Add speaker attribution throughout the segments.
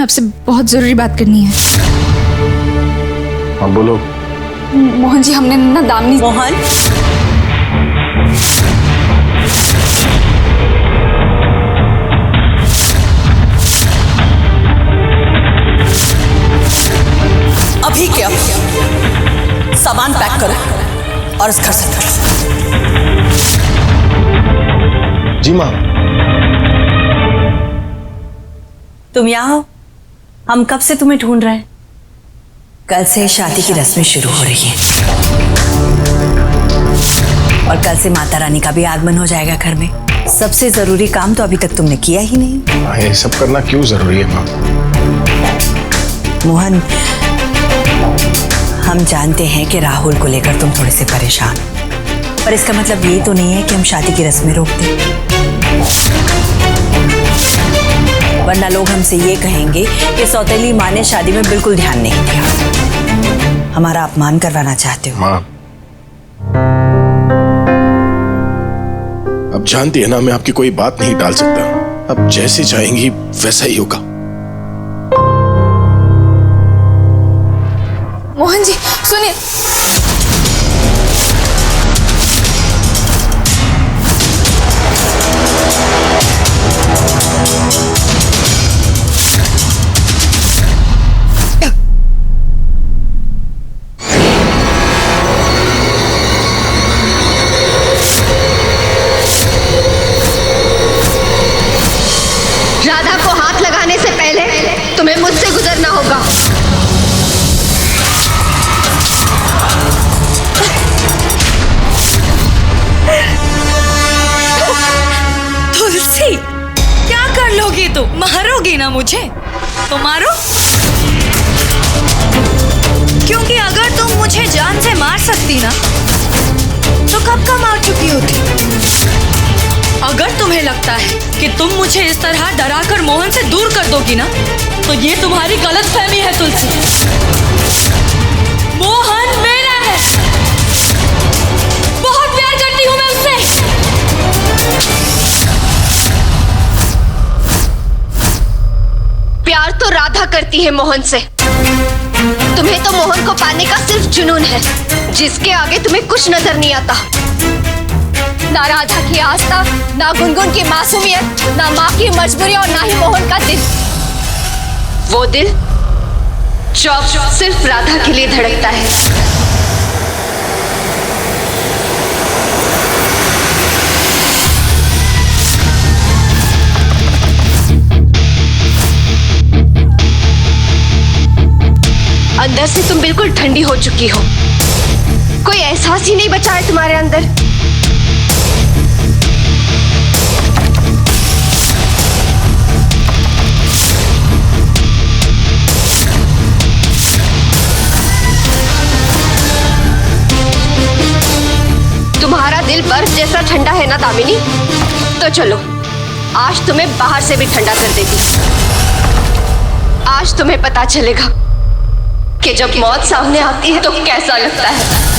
Speaker 1: तुम्हें आपसे बहुत जरूरी बात करनी है।
Speaker 2: हाँ बोलो।
Speaker 1: मोहन जी, हमने ना दामिनी।
Speaker 3: मोहन, अभी क्या? सामान पैक करो और इस घर से निकलो।
Speaker 2: जी माँ।
Speaker 3: तुम यहाँ हो? हम कब से तुम्हें ढूंढ रहे हैं। कल से शादी की रस्में शुरू हो रही हैं और कल से माता रानी का भी आगमन हो जाएगा घर में। सबसे जरूरी काम तो अभी तक तुमने किया ही नहीं।
Speaker 2: ये सब करना क्यों जरूरी है माँ?
Speaker 3: मोहन, हम जानते हैं कि राहुल को लेकर तुम थोड़े से परेशान, पर इसका मतलब ये तो नहीं है कि हम शादी की रस्में रोक दें, वरना लोग हमसे ये कहेंगे कि सौतेली माँ ने शादी में बिल्कुल ध्यान नहीं दिया। हमारा अपमान करवाना चाहते हो।
Speaker 2: माँ, अब जानती है ना, मैं आपकी कोई बात नहीं टाल सकता। अब जैसे चाहेंगी वैसा ही होगा।
Speaker 1: मोहन जी सुनिए।
Speaker 4: राधा को हाथ लगाने से पहले तुम्हें मुझसे गुजरना होगा।
Speaker 5: तुलसी, क्या कर लोगी तुम? मारोगी ना मुझे? तो मारो, क्योंकि अगर तुम मुझे जान से मार सकती ना तो कब का मार चुकी होती। अगर तुम्हें लगता है कि तुम मुझे इस तरह डराकर मोहन से दूर कर दोगी ना, तो ये तुम्हारी गलतफहमी है तुलसी। मोहन मेरा है, बहुत प्यार करती हूँ मैं उससे।
Speaker 4: प्यार तो राधा करती है मोहन से। तुम्हें तो मोहन को पाने का सिर्फ जुनून है, जिसके आगे तुम्हें कुछ नजर नहीं आता। ना राधा की आस्था, ना गुनगुन की मासूमियत, ना माँ की मजबूरी और ना ही मोहन का दिल। वो दिल जो सिर्फ राधा के लिए धड़कता है। अंदर से तुम बिल्कुल ठंडी हो चुकी हो। कोई एहसास ही नहीं बचा है तुम्हारे अंदर। तुम्हारा दिल बर्फ जैसा ठंडा है ना दामिनी? तो चलो, आज तुम्हें बाहर से भी ठंडा कर देती। आज तुम्हें पता चलेगा कि जब मौत सामने आती है तो कैसा लगता है।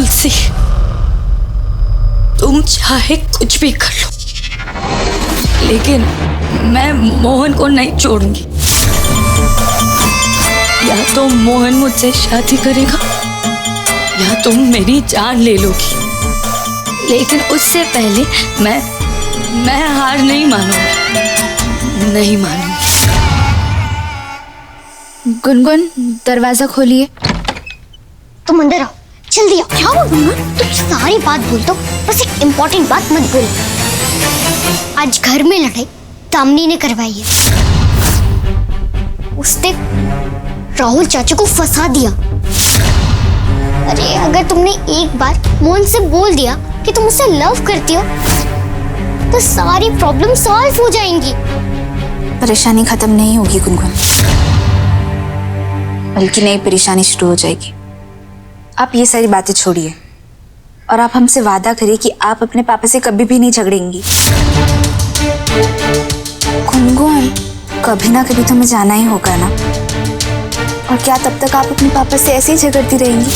Speaker 5: तुलसी, तुम चाहे कुछ भी कर लो, लेकिन मैं मोहन को नहीं छोड़ूंगी। या तो मोहन मुझसे शादी करेगा या तुम मेरी जान ले लोगी, लेकिन उससे पहले मैं हार नहीं मानूंगी, नहीं मानूंगी।
Speaker 1: गुनगुन, दरवाजा खोलिए।
Speaker 6: तुम अंदर आओ, जल्दी आओ। क्या हुआ गुनगुन? तुम सारी बात बोल दो, बस एक इम्पोर्टेंट बात मत बोलो। आज घर में लड़ाई दामिनी ने करवाई है। उसने राहुल चाचा को फंसा दिया। अरे अगर तुमने एक बार मोहन से बोल दिया कि तुम उसे लव करती हो तो सारी प्रॉब्लम सॉल्व हो जाएंगी।
Speaker 1: परेशानी खत्म नहीं होगी गुनगुन, बल्कि नई परेशानी शुरू हो जाएगी। आप ये सारी बातें छोड़िए और आप हमसे वादा करिए कि आप अपने पापा से कभी भी नहीं झगड़ेंगी। गुनगुन, कभी ना कभी तो हमें जाना ही होगा ना, और क्या तब तक आप अपने पापा से ऐसे ही झगड़ती रहेंगी?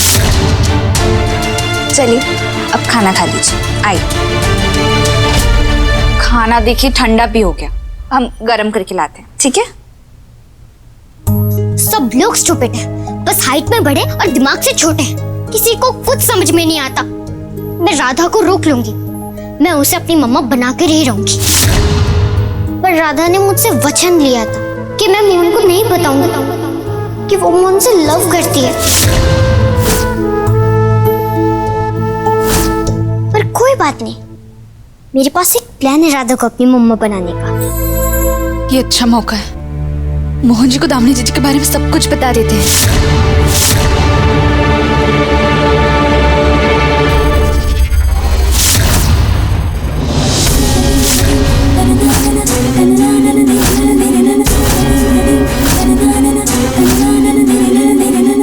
Speaker 1: चलिए अब खाना खा लीजिए। आइए, खाना देखिए ठंडा भी हो गया, हम गरम करके लाते हैं, ठीक है?
Speaker 6: सब लोग स्टूपिड हैं, बस हाइट में बड़े और दिमाग से छोटे हैं। किसी को कुछ समझ में नहीं आता। मैं राधा को रोक लूंगी, मैं उसे अपनी मम्मा बनाकर ही रहूंगी। पर राधा ने मुझसे वचन लिया था कि मैं मोहन को नहीं बताऊंगी कि वो मोहन से लव करती है। पर कोई बात नहीं, मेरे पास एक प्लान है राधा को अपनी मम्मा बनाने का।
Speaker 1: ये अच्छा मौका है, मोहन जी को दामिनी जीजी के बारे में सब कुछ बता देते हैं।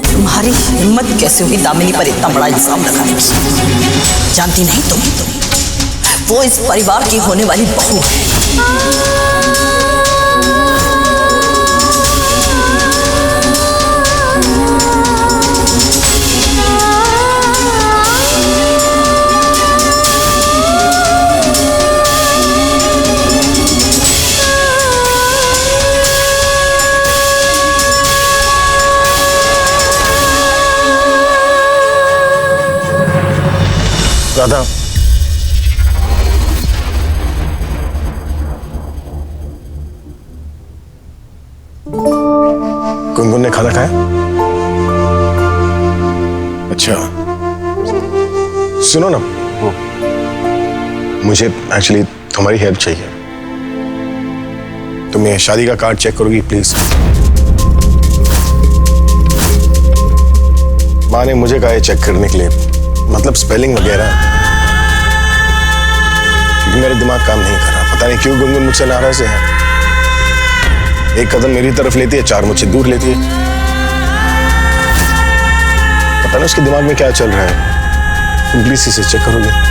Speaker 3: तुम्हारी हिम्मत कैसे हुई दामिनी पर इतना बड़ा इल्जाम लगाने की? जानती नहीं तुम, वो इस परिवार की होने वाली बहू है।
Speaker 2: राधा, गुनगुन ने खाना खाया? अच्छा, सुनो ना, मुझे एक्चुअली तुम्हारी हेल्प चाहिए। तुम ये शादी का कार्ड चेक करोगी प्लीज? माँ ने मुझे कहा है चेक करने के लिए, मतलब स्पेलिंग वगैरह, क्योंकि मेरा दिमाग काम नहीं कर रहा। पता नहीं क्यों गुनगुन मुझसे नाराज है। एक कदम मेरी तरफ लेती है, चार मुझसे दूर लेती है। पता नहीं उसके दिमाग में क्या चल रहा है। तुम प्लीज इसे चेक करोगे?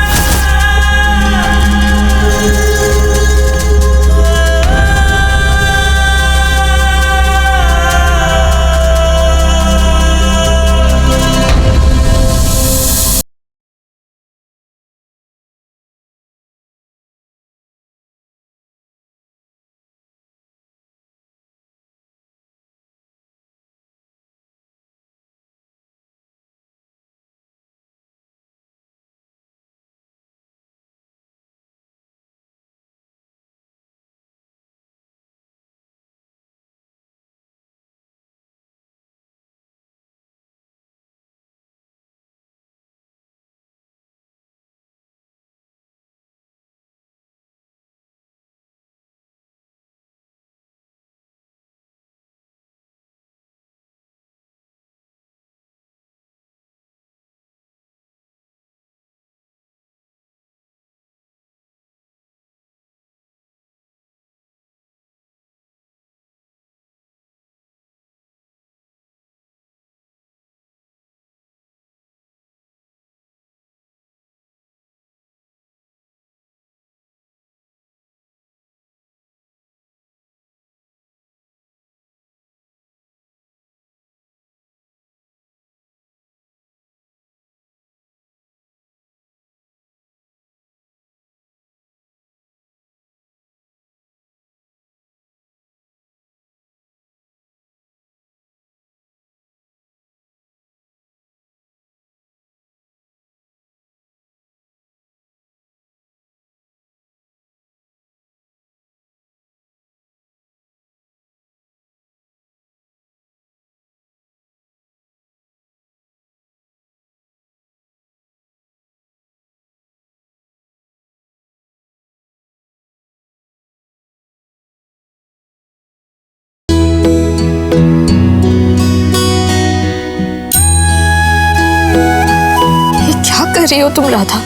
Speaker 1: कर रही हो तुम राधा?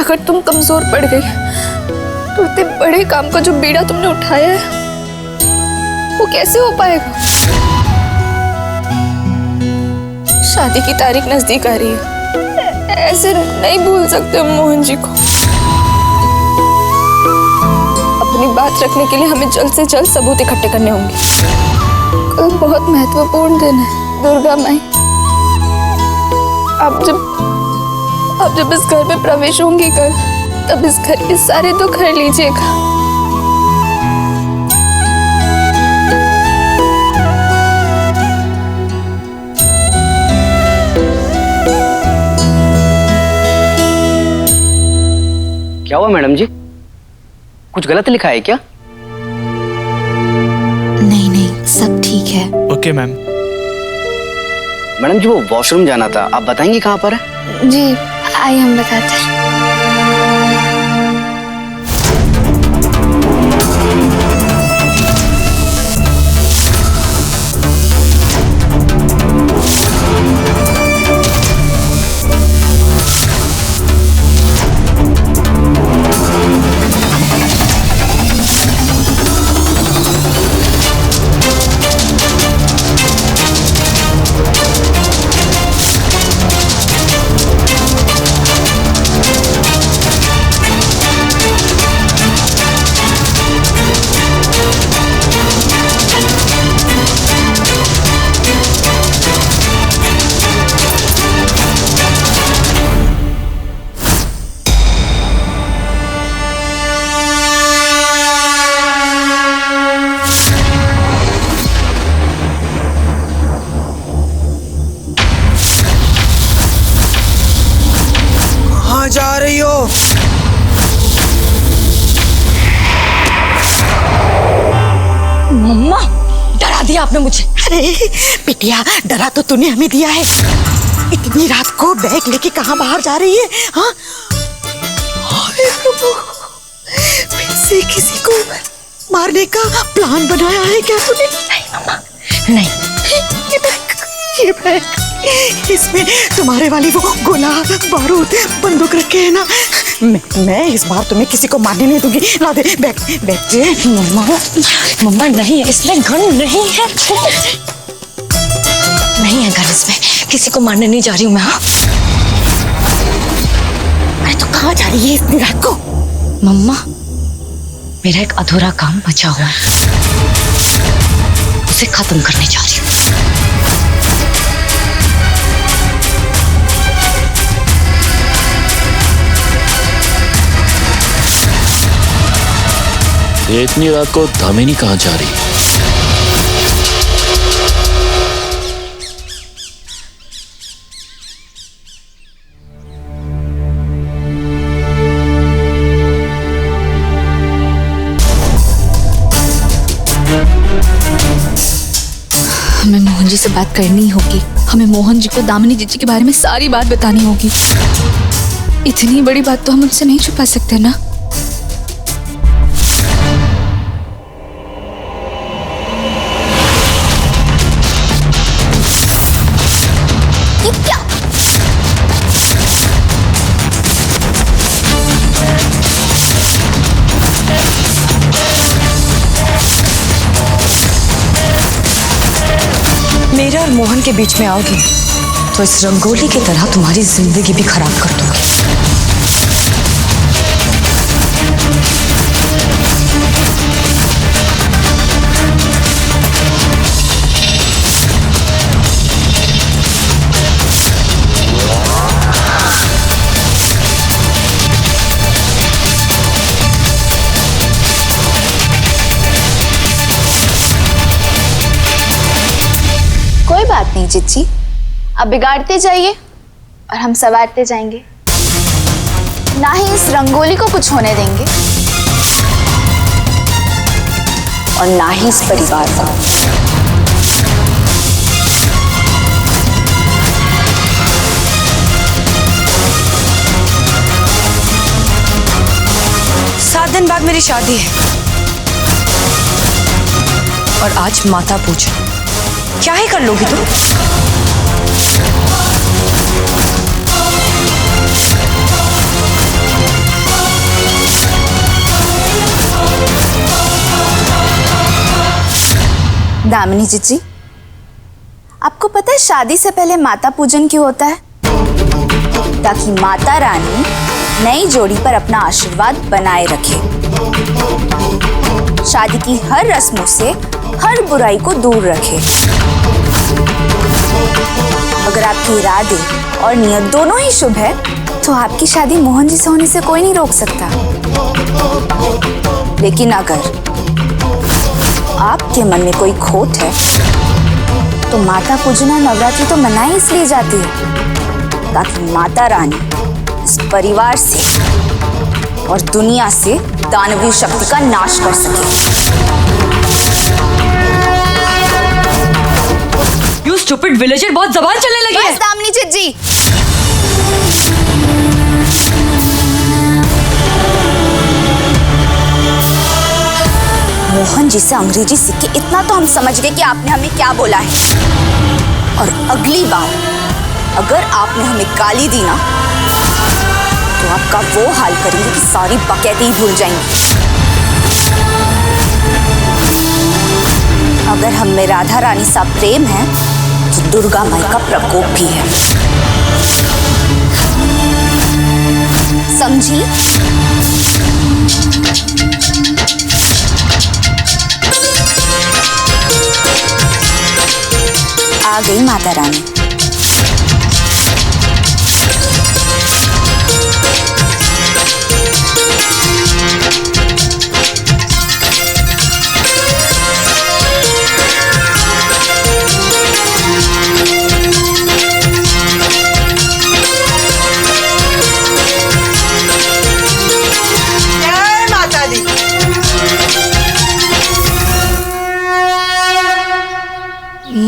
Speaker 1: अगर तुम कमजोर पड़ गई तो इतने बड़े काम का जो बीड़ा तुमने उठाया है वो कैसे हो पाएगा? शादी की तारीख नजदीक आ रही है, ऐसे नहीं भूल सकते हम मोहन जी को। अपनी बात रखने के लिए हमें जल्द से जल्द सबूत इकट्ठे करने होंगे। कल बहुत महत्वपूर्ण दिन है दुर्गा माई। आप जब इस घर में प्रवेश होंगी कल, तब इस घर के सारे दुख हर लीजिएगा।
Speaker 7: क्या हुआ मैडम जी, कुछ गलत लिखा है क्या?
Speaker 1: नहीं, सब ठीक है।
Speaker 8: Okay ma'am.
Speaker 7: मैडम जी वो वॉशरूम जाना था, आप बताएंगे कहाँ पर है?
Speaker 1: जी आइए हम बताते हैं।
Speaker 9: जा रही हो?
Speaker 3: मम्मा, डरा दिया आपने मुझे।
Speaker 10: अरे बिटिया, डरा तो तूने हमें दिया है। इतनी रात को बैग लेके कहाँ बाहर जा रही है? हाँ, हाय प्रभु, फिर से किसी को मारने का प्लान बनाया है क्या तूने?
Speaker 3: नहीं मम्मा, नहीं।
Speaker 10: ये बैग, इसमें तुम्हारे वाली वो गोला बारूद बंदूक रखे है ना। मैं इस बार तुम्हें किसी को मारने नहीं दूंगी। ला दे बैग दे।
Speaker 3: मम्मा नहीं, इसमें गन नहीं है। नहीं है गन इसमें, किसी को मारने नहीं जा रही हूँ मैं।
Speaker 10: अरे तो कहाँ जा रही है इतनी रात को?
Speaker 3: मम्मा, मेरा एक अधूरा काम बचा हुआ है, उसे खत्म करने जा रही हूँ।
Speaker 8: ये इतनी रात को दामिनी कहाँ जा रही है?
Speaker 1: हमें मोहन जी से बात करनी होगी। हमें मोहन जी को दामिनी जीजी के बारे में सारी बात बतानी होगी। इतनी बड़ी बात तो हम उनसे नहीं छुपा सकते ना।
Speaker 3: मेरे और मोहन के बीच में आओगी तो इस रंगोली की तरह तुम्हारी जिंदगी भी खराब कर दूंगी।
Speaker 1: कोई बात नहीं जीजी, अब बिगाड़ते जाइए और हम संवारते जाएंगे। ना ही इस रंगोली को कुछ होने देंगे और ना ही इस परिवार को।
Speaker 5: सात दिन बाद मेरी शादी है और आज माता पूजा। क्या ही कर लोगी तुम?
Speaker 1: दामिनी जीजी, आपको पता है शादी से पहले माता पूजन क्यों होता है? ताकि माता रानी नई जोड़ी पर अपना आशीर्वाद बनाए रखे। शादी की हर रस्मों से हर बुराई को दूर रखे। अगर आपके इरादे और नियत दोनों ही शुभ है तो आपकी शादी मोहन जी से होने से कोई नहीं रोक सकता। लेकिन अगर आपके मन में कोई खोट है तो माता पूजना नवरात्रि तो मनाई इसलिए जाती है ताकि माता रानी इस परिवार से और दुनिया से दानवीय शक्ति का नाश कर सके।
Speaker 5: You stupid villager, बहुत जबान चलने लगी है।
Speaker 1: बस दामिनी जीजी। मोहन जी से अंग्रेजी सीख के इतना तो हम समझ गए कि आपने हमें क्या बोला है। और अगली बार अगर आपने हमें गाली दी ना तो आपका वो हाल करेंगे कि सारी बकैती ही भूल जाएंगी। अगर हम में राधा रानी सा प्रेम है तो दुर्गा माई का प्रकोप भी है, समझी? आ गई माता रानी।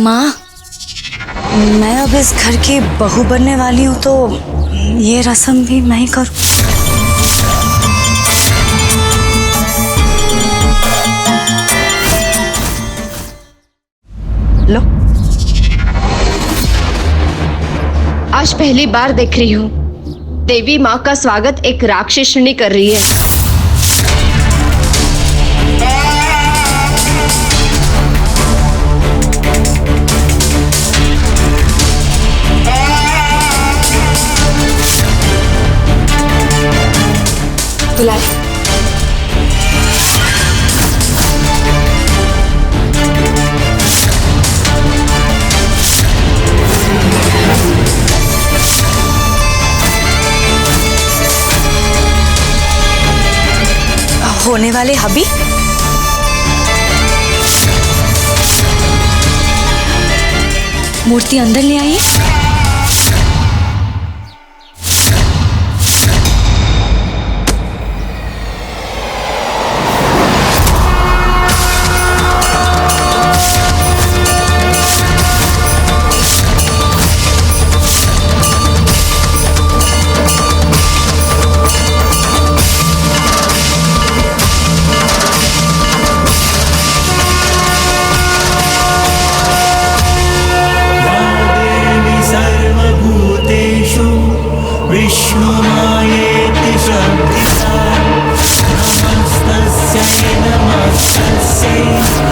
Speaker 5: माँ, मैं अब इस घर की बहू बनने वाली हूँ तो ये रस्म भी मैं ही करूँ। लो।
Speaker 4: आज पहली बार देख रही हूँ देवी माँ का स्वागत एक राक्षसनी कर रही है।
Speaker 5: होने वाले हबी, मूर्ति अंदर ले आइए।
Speaker 11: विष्णुमायेति शब्दिता नमस्तस्यै नमस्तस्यै